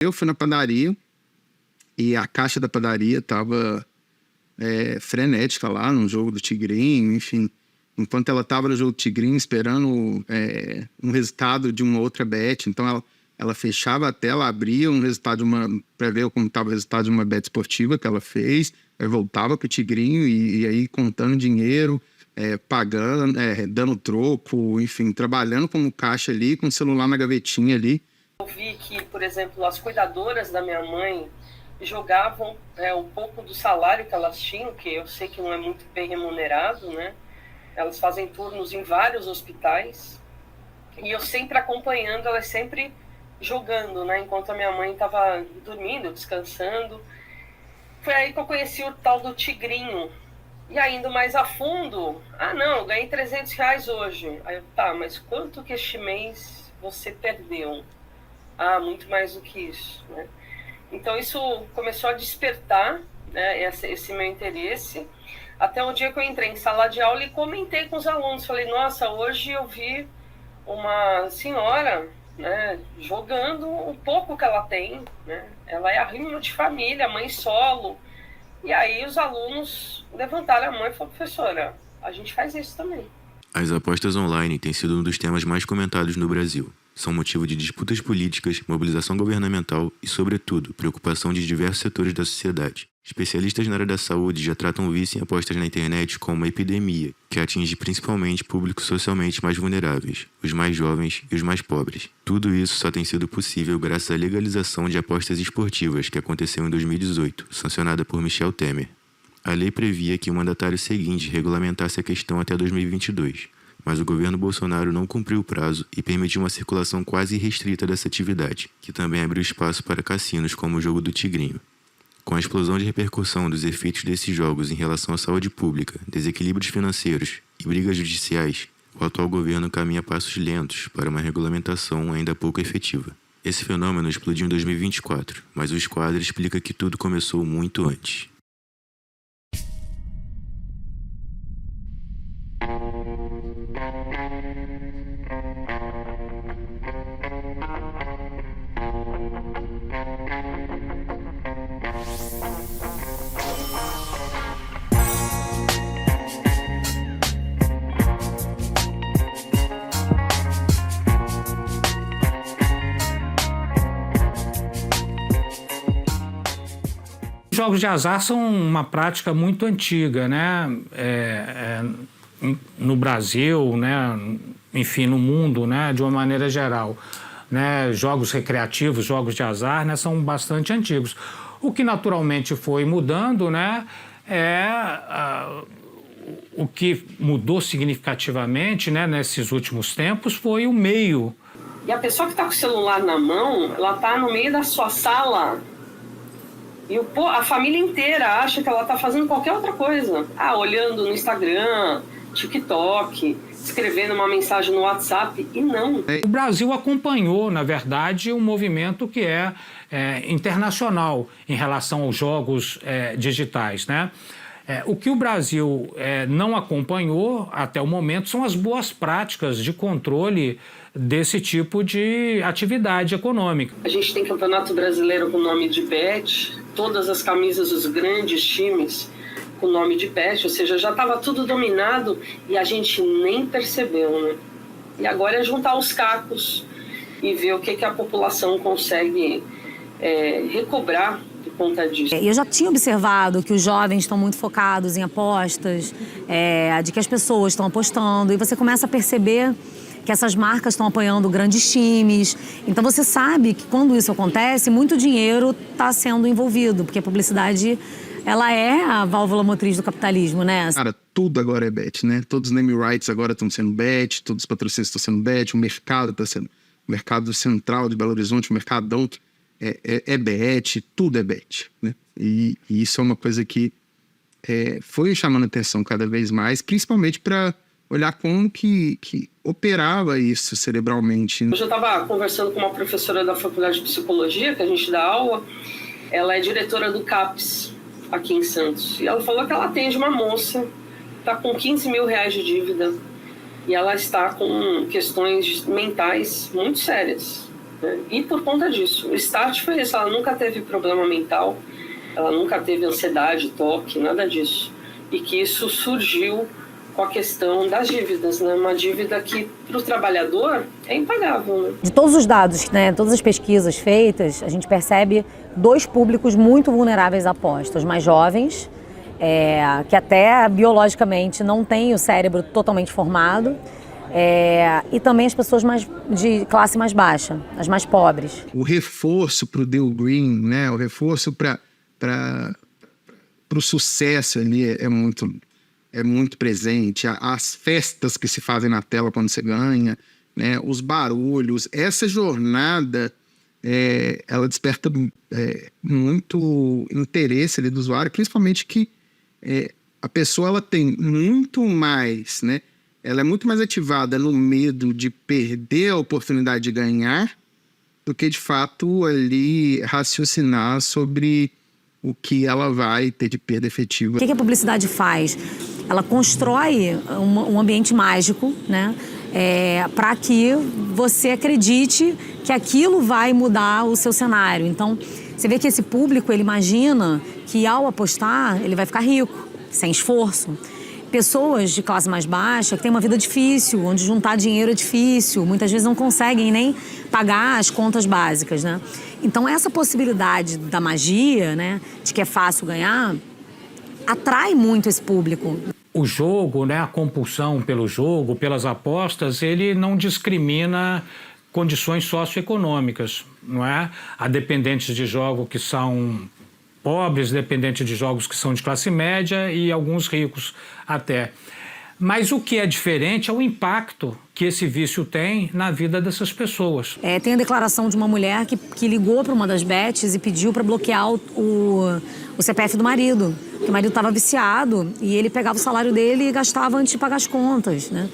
Eu fui na padaria e a caixa da padaria tava frenética lá no jogo do Tigrinho, enfim. Enquanto ela tava no jogo do Tigrinho esperando um resultado de uma outra bet, então ela fechava a tela, abria um resultado de uma... para ver como estava o resultado de uma bet esportiva que ela fez, aí voltava pro Tigrinho e aí contando dinheiro, pagando, dando troco, enfim, trabalhando como caixa ali, com o celular na gavetinha ali. Eu vi que, por exemplo, as cuidadoras da minha mãe jogavam um pouco do salário que elas tinham, que eu sei que não é muito bem remunerado, né? Elas fazem turnos em vários hospitais e eu sempre acompanhando, elas sempre jogando, né? Enquanto a minha mãe estava dormindo, descansando. Foi aí que eu conheci o tal do Tigrinho. E aí, indo mais a fundo, não, eu ganhei R$300 hoje. Aí eu, tá, mas quanto que este mês você perdeu? Muito mais do que isso, né? Então isso começou a despertar, né, esse meu interesse, até o dia que eu entrei em sala de aula e comentei com os alunos. Falei, nossa, hoje eu vi uma senhora, né, jogando o pouco que ela tem, né? Ela é arrimo de família, mãe solo. E aí os alunos levantaram a mão e falaram, professora, a gente faz isso também. As apostas online têm sido um dos temas mais comentados no Brasil. São motivo de disputas políticas, mobilização governamental e, sobretudo, preocupação de diversos setores da sociedade. Especialistas na área da saúde já tratam o vício em apostas na internet como uma epidemia, que atinge principalmente públicos socialmente mais vulneráveis, os mais jovens e os mais pobres. Tudo isso só tem sido possível graças à legalização de apostas esportivas que aconteceu em 2018, sancionada por Michel Temer. A lei previa que o mandatário seguinte regulamentasse a questão até 2022. Mas o governo Bolsonaro não cumpriu o prazo e permitiu uma circulação quase irrestrita dessa atividade, que também abriu espaço para cassinos como o jogo do Tigrinho. Com a explosão de repercussão dos efeitos desses jogos em relação à saúde pública, desequilíbrios financeiros e brigas judiciais, o atual governo caminha a passos lentos para uma regulamentação ainda pouco efetiva. Esse fenômeno explodiu em 2024, mas o esquadro explica que tudo começou muito antes. Jogos de azar são uma prática muito antiga, né? No Brasil, né? Enfim, no mundo, né? De uma maneira geral, né? Jogos recreativos, jogos de azar, né? São bastante antigos. O que naturalmente foi mudando, né? O que mudou significativamente, né? Nesses últimos tempos foi o meio. E a pessoa que está com o celular na mão, ela está no meio da sua sala. E a família inteira acha que ela está fazendo qualquer outra coisa. Olhando no Instagram, TikTok, escrevendo uma mensagem no WhatsApp, e não. O Brasil acompanhou, na verdade, um movimento que é internacional em relação aos jogos digitais, né? O que o Brasil não acompanhou até o momento são as boas práticas de controle desse tipo de atividade econômica. A gente tem campeonato brasileiro com nome de bet, todas as camisas dos grandes times com nome de bet, ou seja, já estava tudo dominado e a gente nem percebeu, né? E agora é juntar os cacos e ver o que a população consegue recobrar por conta disso. Eu já tinha observado que os jovens estão muito focados em apostas, de que as pessoas estão apostando, e você começa a perceber que essas marcas estão apoiando grandes times. Então você sabe que quando isso acontece, muito dinheiro está sendo envolvido, porque a publicidade, ela é a válvula motriz do capitalismo, né? Cara, tudo agora é bet, né? Todos os name rights agora estão sendo bet, todos os patrocínios estão sendo bet, o mercado está sendo... O mercado central de Belo Horizonte, o mercadão é bet, tudo é bet, né? E isso é uma coisa que foi chamando atenção cada vez mais, principalmente para olhar como que operava isso cerebralmente. Hoje eu estava conversando com uma professora da Faculdade de Psicologia, que a gente dá aula. Ela é diretora do CAPES, aqui em Santos. E ela falou que ela atende uma moça, está com R$15 mil de dívida. E ela está com questões mentais muito sérias. né? E por conta disso, o start foi isso. Ela nunca teve problema mental, ela nunca teve ansiedade, toque, nada disso. E que isso surgiu com a questão das dívidas, né? Uma dívida que, para o trabalhador, é impagável. Né? De todos os dados, né, todas as pesquisas feitas, a gente percebe dois públicos muito vulneráveis à aposta. Os mais jovens, que até biologicamente não têm o cérebro totalmente formado, e também as pessoas de classe mais baixa, as mais pobres. O reforço para o Deal Green, né, o reforço para o sucesso ali é muito presente. As festas que se fazem na tela quando você ganha, né, os barulhos, essa jornada, ela desperta muito interesse ali do usuário, principalmente que a pessoa ela tem muito mais, né, ela é muito mais ativada no medo de perder a oportunidade de ganhar do que, de fato, ali raciocinar sobre o que ela vai ter de perda efetiva. O que a publicidade faz? Ela constrói um ambiente mágico, né? Para que você acredite que aquilo vai mudar o seu cenário. Então, você vê que esse público, ele imagina que ao apostar, ele vai ficar rico, sem esforço. Pessoas de classe mais baixa que têm uma vida difícil, onde juntar dinheiro é difícil, muitas vezes não conseguem nem pagar as contas básicas, né? Então, essa possibilidade da magia, né, de que é fácil ganhar, atrai muito esse público. O jogo, né, a compulsão pelo jogo, pelas apostas, ele não discrimina condições socioeconômicas, não é? Há dependentes de jogo que são pobres, dependentes de jogos que são de classe média e alguns ricos até. Mas o que é diferente é o impacto que esse vício tem na vida dessas pessoas. Tem a declaração de uma mulher que ligou para uma das bets e pediu para bloquear o CPF do marido. Porque o marido estava viciado e ele pegava o salário dele e gastava antes de pagar as contas, né?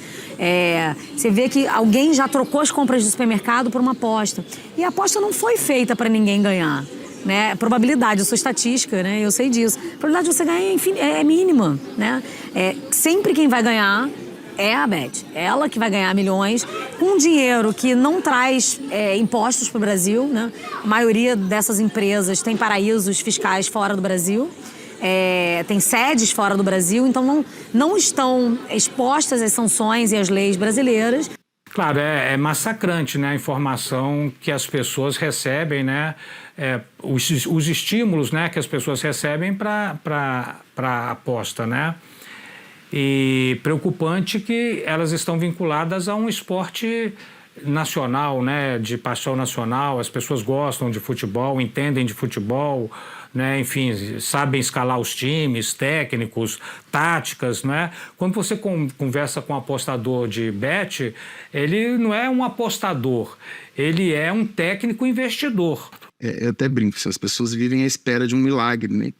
Você vê que alguém já trocou as compras do supermercado por uma aposta. E a aposta não foi feita para ninguém ganhar. Né? Probabilidade, eu sou estatística, né? Eu sei disso. A probabilidade de você ganhar é mínima, né? Sempre quem vai ganhar é a Bet. Ela que vai ganhar milhões com dinheiro que não traz impostos para o Brasil, né? A maioria dessas empresas tem paraísos fiscais fora do Brasil, tem sedes fora do Brasil, então não estão expostas às sanções e às leis brasileiras. Claro, é massacrante, né, a informação que as pessoas recebem, né, os estímulos, né, que as pessoas recebem para a aposta, né? E preocupante que elas estão vinculadas a um esporte nacional, né, de paixão nacional. As pessoas gostam de futebol, entendem de futebol, né, enfim, sabem escalar os times, técnicos, táticas, né? Quando você conversa com um apostador de bet, ele não é um apostador, ele é um técnico investidor. Eu até brinco, as pessoas vivem à espera de um milagre, né?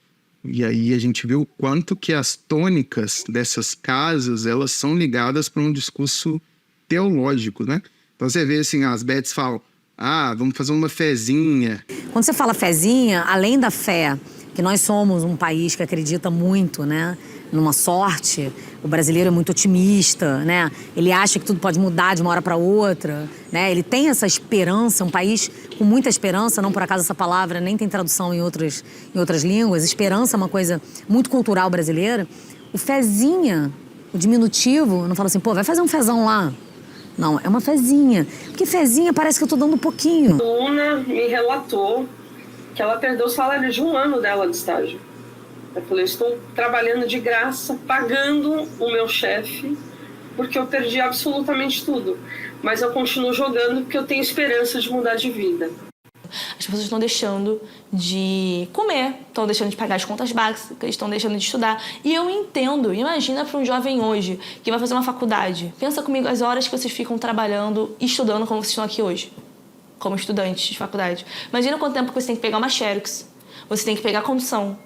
E aí a gente vê o quanto que as tônicas dessas casas, elas são ligadas para um discurso teológico, né? Então você vê assim, as bets falam, vamos fazer uma fezinha. Quando você fala fezinha, além da fé, que nós somos um país que acredita muito, né, numa sorte, o brasileiro é muito otimista, né? Ele acha que tudo pode mudar de uma hora para outra, né? Ele tem essa esperança, um país com muita esperança, não por acaso essa palavra nem tem tradução em outras línguas. Esperança é uma coisa muito cultural brasileira. O fezinha, o diminutivo, não fala assim, vai fazer um fezão lá. Não, é uma fezinha. Porque fezinha parece que eu tô dando um pouquinho. A Luna me relatou que ela perdeu o salário de 1 ano dela de estágio. Eu falei, estou trabalhando de graça, pagando o meu chefe, porque eu perdi absolutamente tudo. Mas eu continuo jogando porque eu tenho esperança de mudar de vida. As pessoas estão deixando de comer, estão deixando de pagar as contas básicas, estão deixando de estudar. E eu entendo, imagina para um jovem hoje que vai fazer uma faculdade. Pensa comigo as horas que vocês ficam trabalhando e estudando como vocês estão aqui hoje, como estudantes de faculdade. Imagina quanto tempo que você tem que pegar uma Xerox, você tem que pegar condução.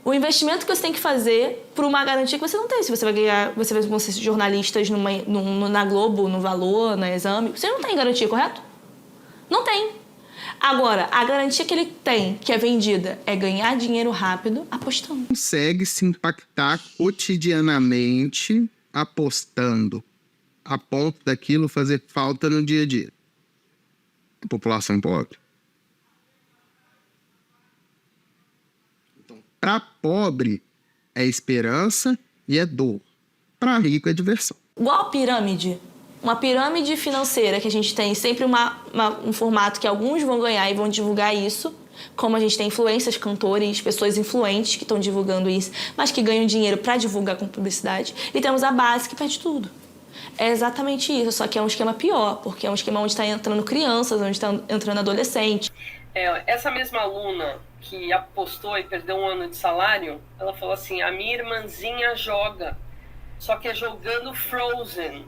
O investimento que você tem que fazer por uma garantia que você não tem. Se você vai ganhar, você vai ser jornalistas na Globo, no Valor, na Exame, você não tem garantia, correto? Não tem. Agora, a garantia que ele tem, que é vendida, é ganhar dinheiro rápido apostando. Consegue se impactar cotidianamente apostando, a ponto daquilo fazer falta no dia a dia. a população pobre. Então, para pobre é esperança e é dor. Para rico é diversão. Igual a pirâmide. Uma pirâmide financeira que a gente tem sempre um formato que alguns vão ganhar e vão divulgar isso. Como a gente tem influências, cantores, pessoas influentes que estão divulgando isso, mas que ganham dinheiro para divulgar com publicidade. E temos a base que perde tudo. É exatamente isso, só que é um esquema pior, porque é um esquema onde está entrando crianças, onde está entrando adolescentes. Essa mesma aluna que apostou e perdeu 1 ano de salário, ela falou assim, a minha irmãzinha joga, só que é jogando Frozen.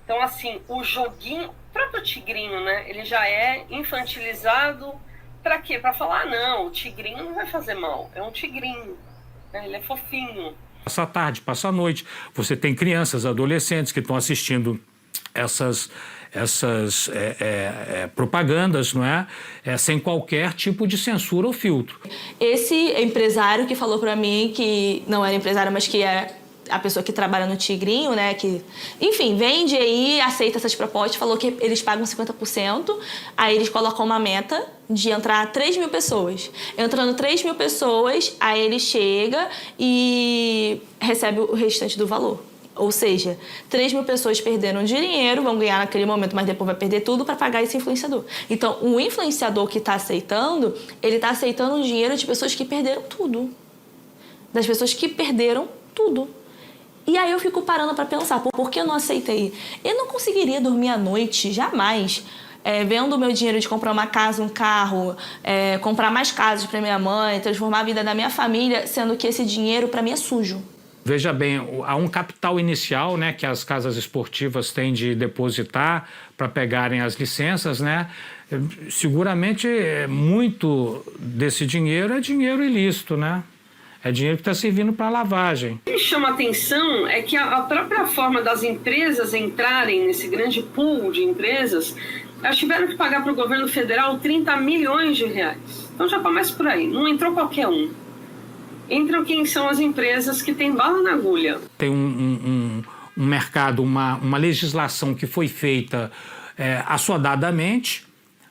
Então, assim, o joguinho, o próprio tigrinho, né? Ele já é infantilizado. Pra quê? Pra falar, não, o tigrinho não vai fazer mal. É um tigrinho, né? Ele é fofinho. Passa a tarde, passa a noite. Você tem crianças, adolescentes que estão assistindo essas propagandas, não é? Sem qualquer tipo de censura ou filtro. Esse empresário que falou pra mim, que não era empresário, mas que é a pessoa que trabalha no Tigrinho, né, que, enfim, vende aí, aceita essas propostas, falou que eles pagam 50%, aí eles colocam uma meta de entrar 3 mil pessoas. Entrando 3 mil pessoas, aí ele chega e recebe o restante do valor. Ou seja, 3 mil pessoas perderam dinheiro, vão ganhar naquele momento, mas depois vai perder tudo para pagar esse influenciador. Então, o influenciador que está aceitando, ele está aceitando o dinheiro de pessoas que perderam tudo. Das pessoas que perderam tudo. E aí eu fico parando para pensar, por que eu não aceitei? Eu não conseguiria dormir à noite, jamais, vendo o meu dinheiro de comprar uma casa, um carro, comprar mais casas para minha mãe, transformar a vida da minha família, sendo que esse dinheiro para mim é sujo. Veja bem, há um capital inicial, né, que as casas esportivas têm de depositar para pegarem as licenças, né? Seguramente muito desse dinheiro é dinheiro ilícito, né? É dinheiro que está servindo para lavagem. O que me chama a atenção é que a própria forma das empresas entrarem nesse grande pool de empresas, elas tiveram que pagar para o governo federal 30 milhões de reais. Então já começa por aí, não entrou qualquer um. Entram quem são as empresas que têm bala na agulha. Tem um mercado, uma legislação que foi feita assodadamente,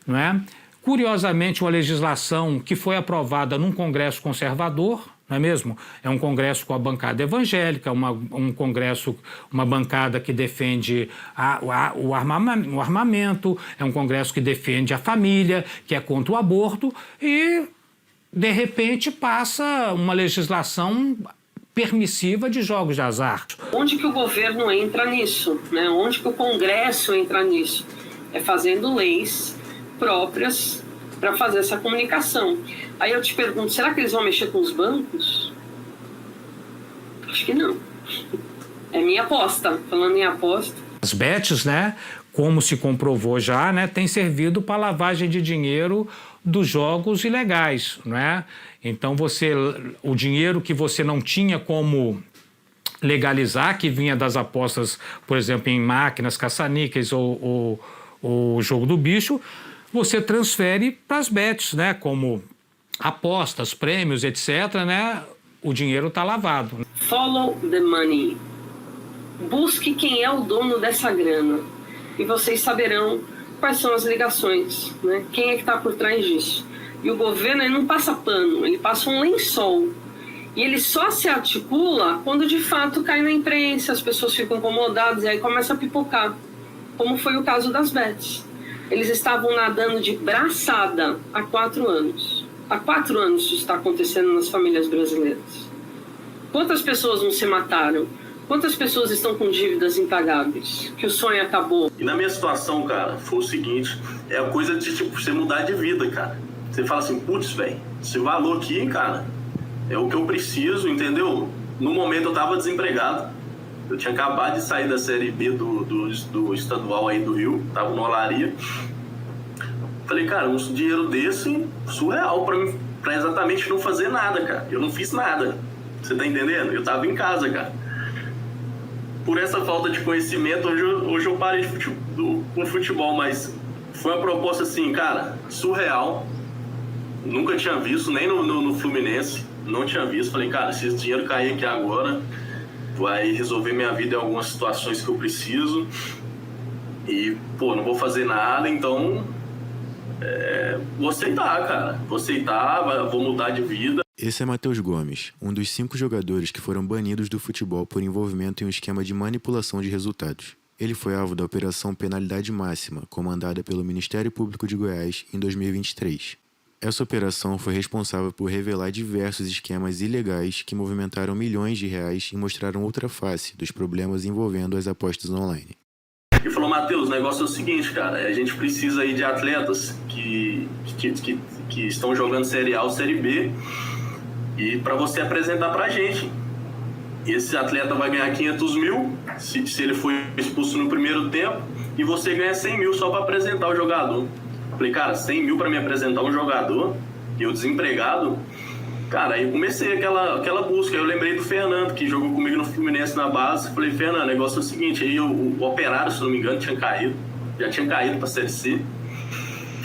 não é? Curiosamente, uma legislação que foi aprovada num Congresso conservador, não é mesmo? É um congresso com a bancada evangélica, um congresso, uma bancada que defende o armamento, é um congresso que defende a família, que é contra o aborto e, de repente, passa uma legislação permissiva de jogos de azar. Onde que o governo entra nisso, né? Onde que o Congresso entra nisso? É fazendo leis próprias para fazer essa comunicação. Aí eu te pergunto, será que eles vão mexer com os bancos? Acho que não. É minha aposta. Falando em aposta. As bets, né, como se comprovou já, né, tem servido para lavagem de dinheiro dos jogos ilegais, não é? Então o dinheiro que você não tinha como legalizar, que vinha das apostas, por exemplo, em máquinas, caça-níqueis ou o jogo do bicho, você transfere para as bets, né? Como apostas, prêmios, etc., né? O dinheiro está lavado. Follow the money. Busque quem é o dono dessa grana. E vocês saberão quais são as ligações, né? Quem é que está por trás disso. E o governo ele não passa pano, ele passa um lençol. E ele só se articula quando de fato cai na imprensa, as pessoas ficam incomodadas e aí começa a pipocar. Como foi o caso das bets. Eles estavam nadando de braçada há 4 anos. Há 4 anos isso está acontecendo nas famílias brasileiras. Quantas pessoas não se mataram? Quantas pessoas estão com dívidas impagáveis? Que o sonho acabou. E na minha situação, cara, foi o seguinte. É a coisa de, tipo, você mudar de vida, cara. Você fala assim, putz, velho, esse valor aqui, cara, é o que eu preciso, entendeu? No momento eu tava desempregado. Eu tinha acabado de sair da Série B do estadual aí do Rio, tava no Olaria. Falei, cara, um dinheiro desse, surreal pra exatamente não fazer nada, cara. Eu não fiz nada, você tá entendendo? Eu tava em casa, cara. Por essa falta de conhecimento, hoje eu parei com futebol, mas foi uma proposta assim, cara, surreal. Nunca tinha visto, nem no Fluminense, não tinha visto. Falei, cara, se esse dinheiro cair aqui agora, vai resolver minha vida em algumas situações que eu preciso. E, pô, não vou fazer nada, então vou aceitar, cara. Vou aceitar, vou mudar de vida. Esse é Matheus Gomes, um dos 5 jogadores que foram banidos do futebol por envolvimento em um esquema de manipulação de resultados. Ele foi alvo da Operação Penalidade Máxima, comandada pelo Ministério Público de Goiás em 2023. Essa operação foi responsável por revelar diversos esquemas ilegais que movimentaram milhões de reais e mostraram outra face dos problemas envolvendo as apostas online. E falou, Matheus, o negócio é o seguinte, cara, a gente precisa aí de atletas que estão jogando Série A ou Série B e para você apresentar pra gente. Esse atleta vai ganhar 500 mil se ele for expulso no primeiro tempo e você ganha 100 mil só para apresentar o jogador. Falei, cara, 100 mil para me apresentar um jogador e eu desempregado. Cara, aí eu comecei aquela busca. Aí eu lembrei do Fernando, que jogou comigo no Fluminense na base. Falei, Fernando, o negócio é o seguinte, aí o Operário, se não me engano, tinha caído. Já tinha caído pra Série C.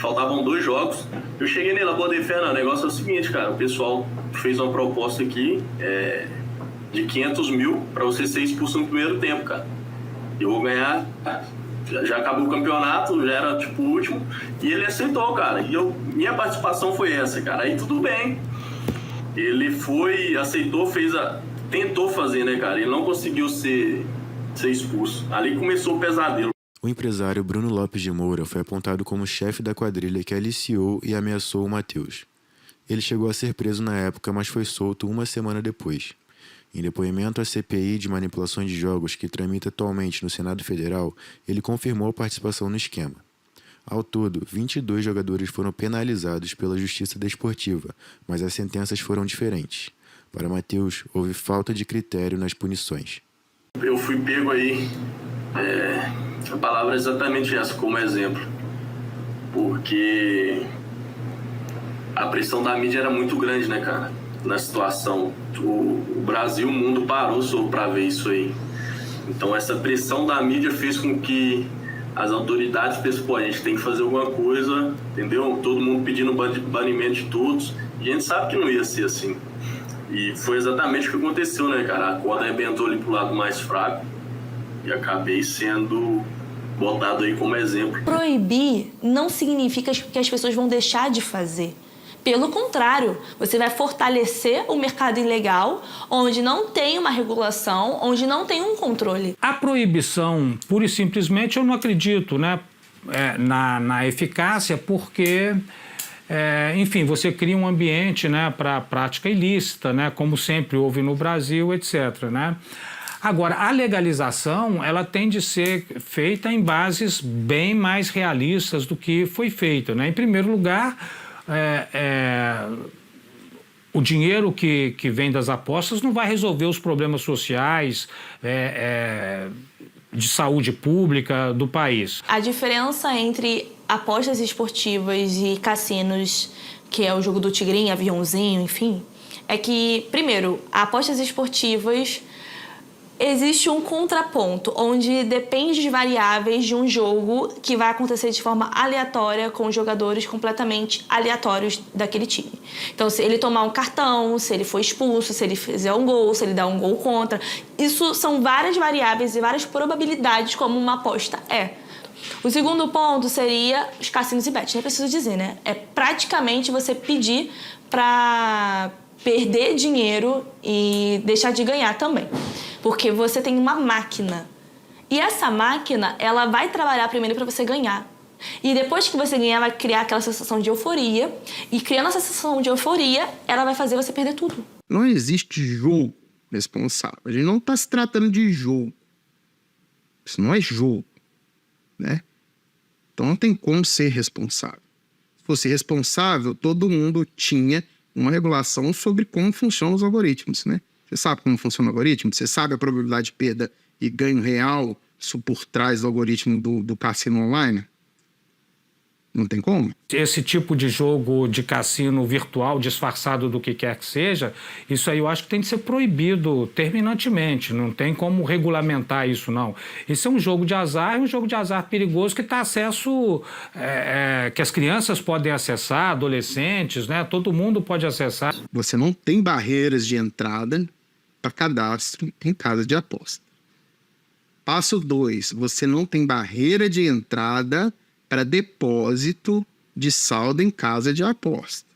Faltavam 2 jogos. Eu cheguei nele, abordei, Fernando, o negócio é o seguinte, cara, o pessoal fez uma proposta aqui de 500 mil pra você ser expulso no primeiro tempo, cara. Eu vou ganhar... Já acabou o campeonato, já era tipo o último. E ele aceitou, cara. E minha participação foi essa, cara. Aí tudo bem. Ele aceitou, tentou fazer, né, cara? Ele não conseguiu ser expulso. Ali começou o pesadelo. O empresário Bruno Lopes de Moura foi apontado como chefe da quadrilha que aliciou e ameaçou o Matheus. Ele chegou a ser preso na época, mas foi solto uma semana depois. Em depoimento à CPI de manipulações de jogos que tramita atualmente no Senado Federal, ele confirmou a participação no esquema. Ao todo, 22 jogadores foram penalizados pela Justiça Desportiva, mas as sentenças foram diferentes. Para Matheus, houve falta de critério nas punições. Eu fui pego aí, a palavra é exatamente essa, como exemplo, porque a pressão da mídia era muito grande, né, cara? Na situação, o Brasil, o mundo parou só para ver isso aí. Então essa pressão da mídia fez com que as autoridades pensam, pô, a gente tem que fazer alguma coisa, entendeu? Todo mundo pedindo banimento de todos, e a gente sabe que não ia ser assim. E foi exatamente o que aconteceu, né, cara? A corda arrebentou ali pro lado mais fraco e acabei sendo botado aí como exemplo. Proibir não significa que as pessoas vão deixar de fazer. Pelo contrário, você vai fortalecer o mercado ilegal, onde não tem uma regulação, onde não tem um controle. A proibição, pura e simplesmente, eu não acredito, né, na eficácia, porque, enfim, você cria um ambiente, né, para a prática ilícita, né, como sempre houve no Brasil, etc., né? Agora, a legalização, ela tem de ser feita em bases bem mais realistas do que foi feito, né? Em primeiro lugar, o dinheiro que vem das apostas não vai resolver os problemas sociais, de saúde pública do país. A diferença entre apostas esportivas e cassinos, que é o jogo do tigrinho, aviãozinho, enfim, é que, primeiro, apostas esportivas existe um contraponto, onde depende de variáveis de um jogo que vai acontecer de forma aleatória com jogadores completamente aleatórios daquele time. Então, se ele tomar um cartão, se ele for expulso, se ele fizer um gol, se ele der um gol contra, isso são várias variáveis e várias probabilidades como uma aposta é. O segundo ponto seria os cassinos e bets, nem preciso dizer, né? É praticamente você pedir para perder dinheiro e deixar de ganhar também. Porque você tem uma máquina. E essa máquina, ela vai trabalhar primeiro para você ganhar. E depois que você ganhar, vai criar aquela sensação de euforia. E criando essa sensação de euforia, ela vai fazer você perder tudo. Não existe jogo responsável. A gente não está se tratando de jogo. Isso não é jogo, né? Então não tem como ser responsável. Se fosse responsável, todo mundo tinha uma regulação sobre como funcionam os algoritmos, né? Você sabe como funciona o algoritmo? Você sabe a probabilidade de perda e ganho real por trás do algoritmo do cassino online? Não tem como. Esse tipo de jogo de cassino virtual, disfarçado do que quer que seja, isso aí eu acho que tem de ser proibido terminantemente. Não tem como regulamentar isso, não. Esse é um jogo de azar, um jogo de azar perigoso que está acesso, que as crianças podem acessar, adolescentes, né? Todo mundo pode acessar. Você não tem barreiras de entrada para cadastro em casa de aposta. Passo 2, você não tem barreira de entrada para depósito de saldo em casa de aposta.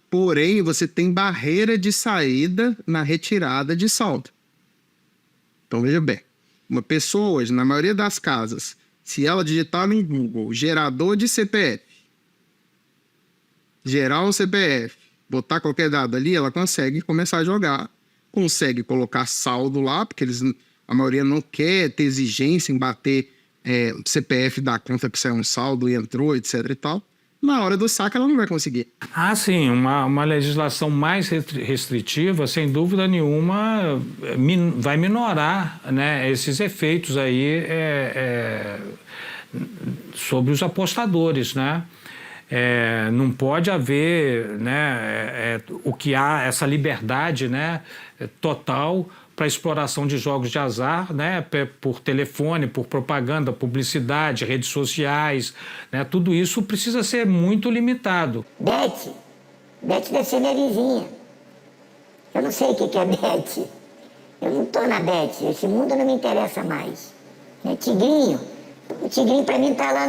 Porém, você tem barreira de saída na retirada de saldo. Então, veja bem, uma pessoa hoje, na maioria das casas, se ela digitar no Google gerador de CPF, gerar um CPF, botar qualquer dado ali, ela consegue começar a jogar, consegue colocar saldo lá, porque a maioria não quer ter exigência em bater o CPF da conta que saiu um saldo e entrou, etc e tal. Na hora do saque, ela não vai conseguir. Ah, sim, uma legislação mais restritiva, sem dúvida nenhuma, vai minorar, né, esses efeitos aí sobre os apostadores, né? Não pode haver, né, o que há, essa liberdade, né, total para exploração de jogos de azar, né, por telefone, por propaganda, publicidade, redes sociais, né, tudo isso precisa ser muito limitado. Beth deve ser minha vizinha. Eu não sei o que é Beth. Eu não estou na Beth, esse mundo não me interessa mais. Tigrinho, o Tigrinho para mim está lá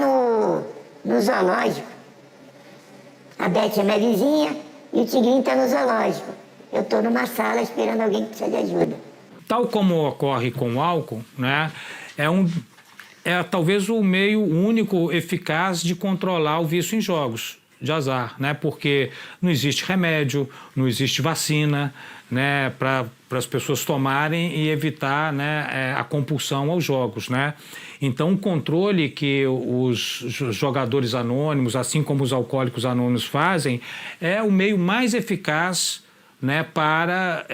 no zoológico. A Beth é minha vizinha e o Tigrinho está no zoológico. Eu estou numa sala esperando alguém que precisa de ajuda. Tal como ocorre com o álcool, né, é talvez o meio único eficaz de controlar o vício em jogos de azar, né, porque não existe remédio, não existe vacina, né, para as pessoas tomarem e evitar, né, a compulsão aos jogos, né. Então, o controle que os jogadores anônimos, assim como os alcoólicos anônimos fazem, é o meio mais eficaz, né, para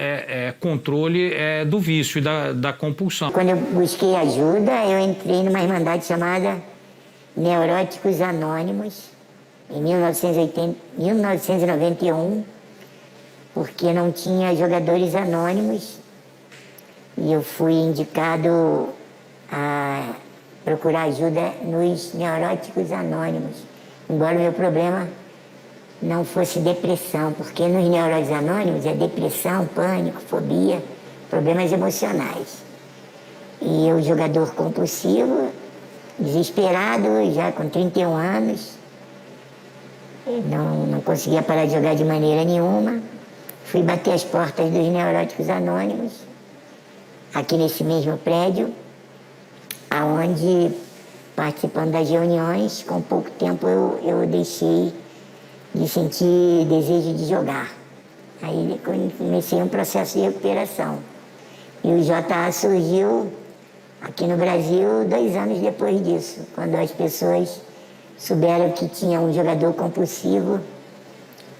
controle do vício e da compulsão. Quando eu busquei ajuda, eu entrei numa irmandade chamada Neuróticos Anônimos, em 1991, porque não tinha jogadores anônimos, e eu fui indicado a procurar ajuda nos Neuróticos Anônimos, embora o meu problema não fosse depressão, porque nos Neuróticos Anônimos é depressão, pânico, fobia, problemas emocionais. E eu, jogador compulsivo, desesperado, já com 31 anos, não conseguia parar de jogar de maneira nenhuma, fui bater as portas dos Neuróticos Anônimos, aqui nesse mesmo prédio, aonde, participando das reuniões, com pouco tempo eu deixei de sentir desejo de jogar. Aí comecei um processo de recuperação. E o JA surgiu aqui no Brasil 2 anos depois disso, quando as pessoas souberam que tinha um jogador compulsivo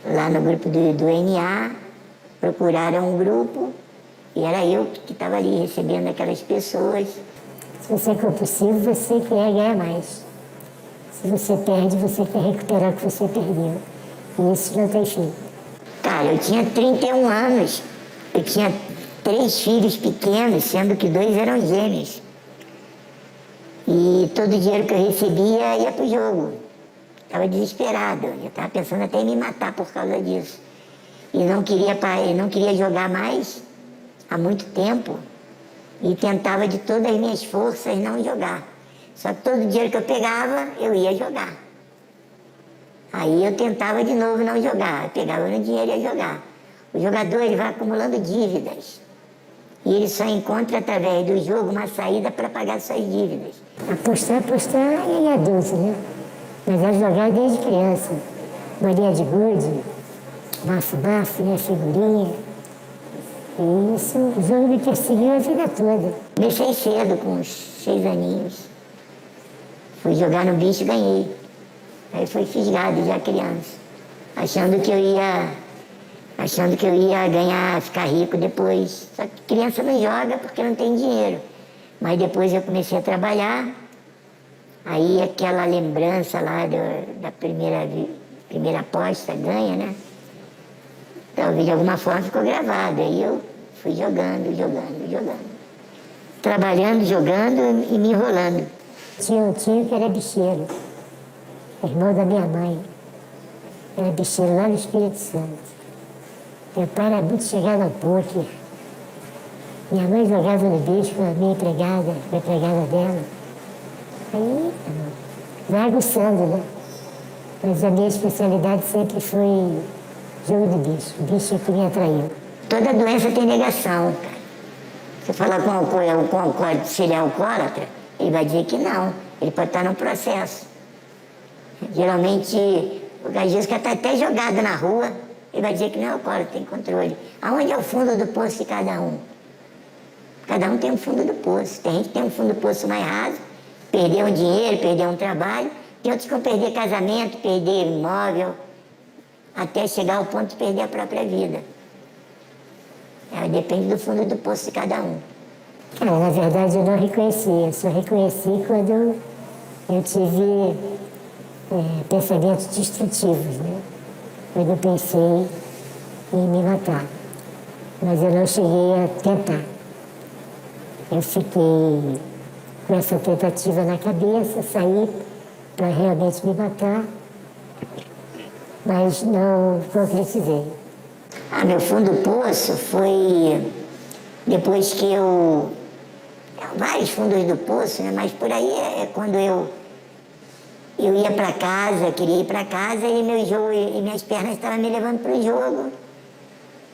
lá no grupo do NA, procuraram um grupo e era eu que estava ali recebendo aquelas pessoas. Se você é compulsivo, você quer ganhar mais. Se você perde, você quer recuperar o que você perdeu. E isso não tem fim. Cara, eu tinha 31 anos, eu tinha 3 filhos pequenos, sendo que 2 eram gêmeos. E todo o dinheiro que eu recebia ia pro jogo. Estava desesperado, eu estava pensando até em me matar por causa disso. E não queria jogar mais há muito tempo. E tentava de todas as minhas forças não jogar. Só que todo dinheiro que eu pegava, eu ia jogar. Aí eu tentava de novo não jogar, eu pegava no dinheiro e ia jogar. O jogador ele vai acumulando dívidas. E ele só encontra através do jogo uma saída para pagar suas dívidas. Apostar em adulto, né? Mas eu jogar desde criança. Bolinha de gude, bafo, né? Figurinha. E isso, o jogo me perseguiu a vida toda. Comecei cedo, com uns 6 aninhos. Fui jogar no bicho e ganhei. Aí fui fisgado já criança, achando que eu ia ganhar, ficar rico depois. Só que criança não joga porque não tem dinheiro. Mas depois eu comecei a trabalhar, aí aquela lembrança lá da primeira aposta ganha, né? Talvez de alguma forma ficou gravado. Aí eu fui jogando. Trabalhando, jogando e me enrolando. Tinha um tio que era bicheiro. Irmão da minha mãe, era bicheiro lá no Espírito Santo. Meu pai era muito chegado ao poker. Minha mãe jogava no bicho com a minha empregada dela. Aí, vai aguçando, né? Mas a minha especialidade sempre foi jogo de bicho. O bicho que me atraiu. Toda doença tem negação. Você fala se ele é alcoólatra, ele vai dizer que não. Ele pode estar num processo. Geralmente, o gajisca está até jogado na rua, ele vai dizer que não é alcoólatra, tem controle. Aonde é o fundo do poço de cada um? Cada um tem um fundo do poço. Tem gente que tem um fundo do poço mais raso, perdeu um dinheiro, perdeu um trabalho. Tem outros que vão perder casamento, perder imóvel, até chegar ao ponto de perder a própria vida. Depende do fundo do poço de cada um. Na verdade, eu não reconheci. Eu só reconheci quando eu tive pensamentos destrutivos, né? Quando eu pensei em me matar. Mas eu não cheguei a tentar. Eu fiquei com essa tentativa na cabeça, saí para realmente me matar, mas não concretizei. Meu fundo do poço foi depois que vários fundos do poço, né? Mas por aí é quando eu ia para casa, queria ir para casa e meu jogo e minhas pernas estavam me levando para o jogo.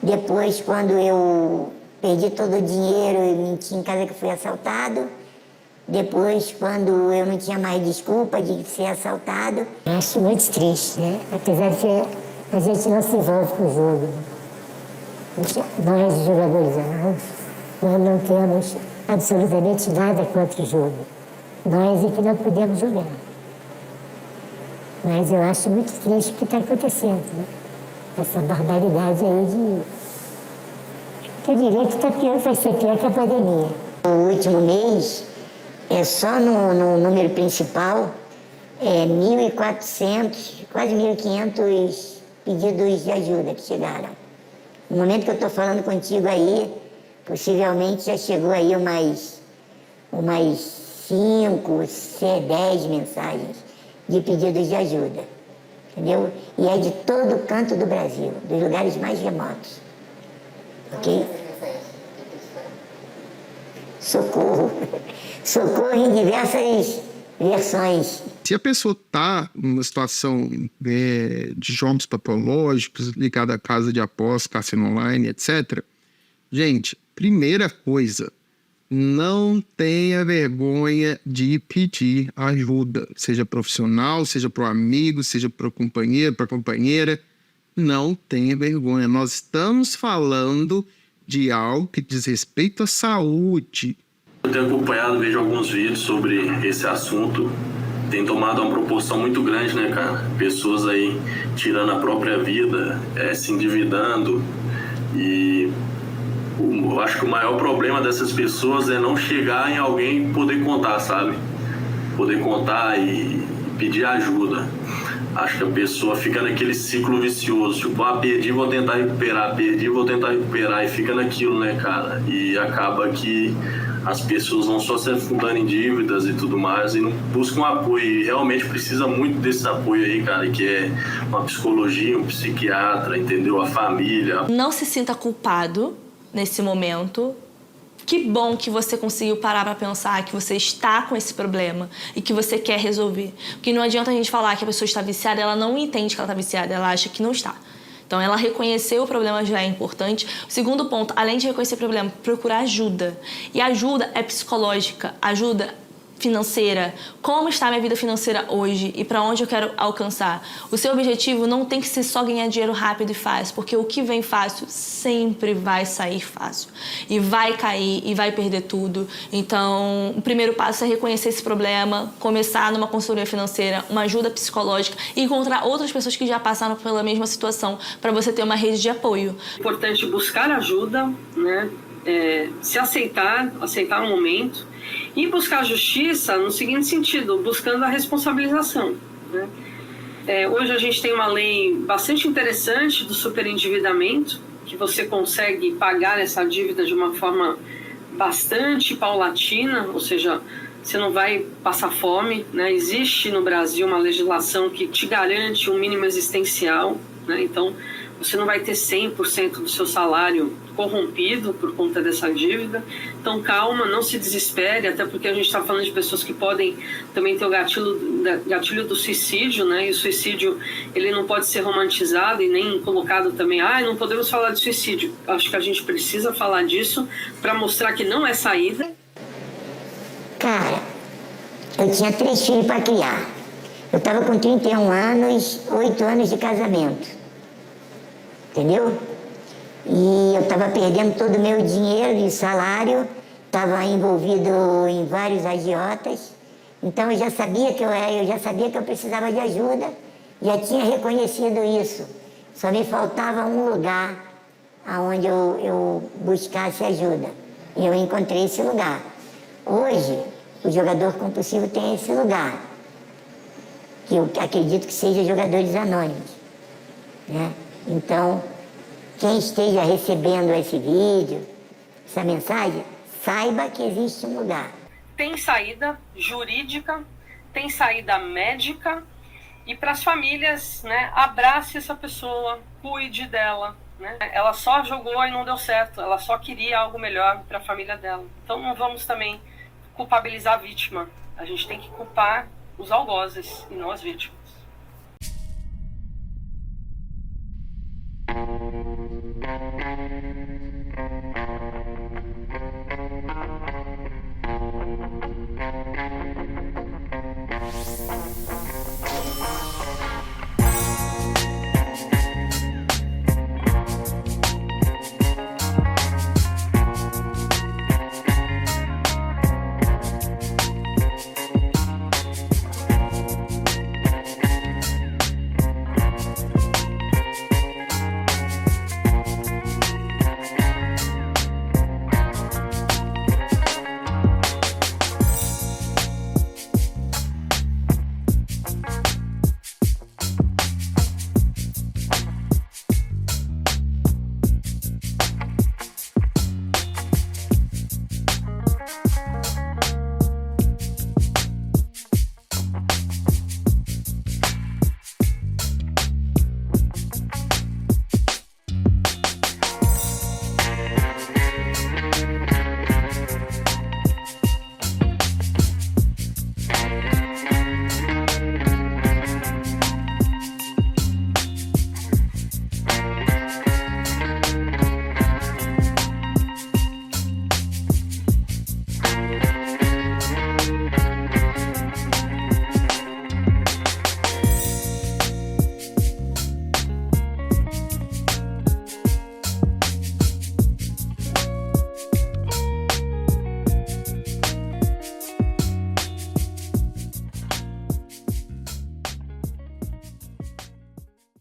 Depois, quando eu perdi todo o dinheiro e menti em casa que fui assaltado. Depois, quando eu não tinha mais desculpa de ser assaltado. Eu acho muito triste, né? Apesar de que a gente não se envolve com o jogo. Nós, jogadores, nós não temos absolutamente nada contra o jogo. Nós é que não podemos jogar. Mas eu acho muito triste o que está acontecendo, né? Essa barbaridade aí de... Eu diria que vai ser pior que a pandemia. No último mês, só no número principal, 1.400, quase 1.500 pedidos de ajuda que chegaram. No momento que eu estou falando contigo aí, possivelmente já chegou aí umas 5, 10 mensagens de pedidos de ajuda, entendeu? E é de todo canto do Brasil, dos lugares mais remotos, ok? Socorro em diversas versões. Se a pessoa está numa situação de jogos patológicos, ligada à casa de apostas, cassino online, etc., gente, primeira coisa, não tenha vergonha de pedir ajuda, seja profissional, seja para o amigo, seja para o companheiro, para a companheira, não tenha vergonha. Nós estamos falando de algo que diz respeito à saúde. Eu tenho acompanhado, vejo alguns vídeos sobre esse assunto, tem tomado uma proporção muito grande, né, cara? Pessoas aí tirando a própria vida, se endividando, e eu acho que o maior problema dessas pessoas é não chegar em alguém e poder contar, sabe? Poder contar e pedir ajuda. Acho que a pessoa fica naquele ciclo vicioso, tipo, perdi, vou tentar recuperar, perdi, vou tentar recuperar, e fica naquilo, né, cara? E acaba que as pessoas vão só se afundando em dívidas e tudo mais e não buscam apoio. E realmente precisa muito desse apoio aí, cara, que é uma psicologia, um psiquiatra, entendeu? A família. Não se sinta culpado nesse momento. Que bom que você conseguiu parar para pensar que você está com esse problema e que você quer resolver. Porque não adianta a gente falar que a pessoa está viciada, ela não entende que ela está viciada, ela acha que não está. Então, ela reconhecer o problema já é importante. O segundo ponto, além de reconhecer o problema, procurar ajuda. E ajuda é psicológica, ajuda financeira. Como está a minha vida financeira hoje e para onde eu quero alcançar? O seu objetivo não tem que ser só ganhar dinheiro rápido e fácil, porque o que vem fácil sempre vai sair fácil. E vai cair e vai perder tudo. Então, o primeiro passo é reconhecer esse problema, começar numa consultoria financeira, uma ajuda psicológica e encontrar outras pessoas que já passaram pela mesma situação para você ter uma rede de apoio. É importante buscar ajuda, né? Se aceitar o momento e buscar justiça no seguinte sentido, buscando a responsabilização, né? Hoje a gente tem uma lei bastante interessante do superendividamento, que você consegue pagar essa dívida de uma forma bastante paulatina, ou seja, você não vai passar fome, né? Existe no Brasil uma legislação que te garante um mínimo existencial, né? Então, você não vai ter 100% do seu salário corrompido por conta dessa dívida. Então, calma, não se desespere, até porque a gente está falando de pessoas que podem também ter o gatilho do suicídio, né? E o suicídio, ele não pode ser romantizado e nem colocado também, não podemos falar de suicídio. Acho que a gente precisa falar disso para mostrar que não é saída. Cara, eu tinha 3 filhos para criar. Eu estava com 31 anos, 8 anos de casamento. Entendeu? E eu estava perdendo todo o meu dinheiro e salário, estava envolvido em vários agiotas. Então eu já sabia que eu precisava de ajuda, já tinha reconhecido isso. Só me faltava um lugar onde eu buscasse ajuda. E eu encontrei esse lugar. Hoje, o jogador compulsivo tem esse lugar, que eu acredito que seja Jogadores Anônimos, né? Então, quem esteja recebendo esse vídeo, essa mensagem, saiba que existe um lugar. Tem saída jurídica, tem saída médica, e para as famílias, né, abrace essa pessoa, cuide dela, né? Ela só jogou e não deu certo, ela só queria algo melhor para a família dela. Então não vamos também culpabilizar a vítima, a gente tem que culpar os algozes e não as vítimas.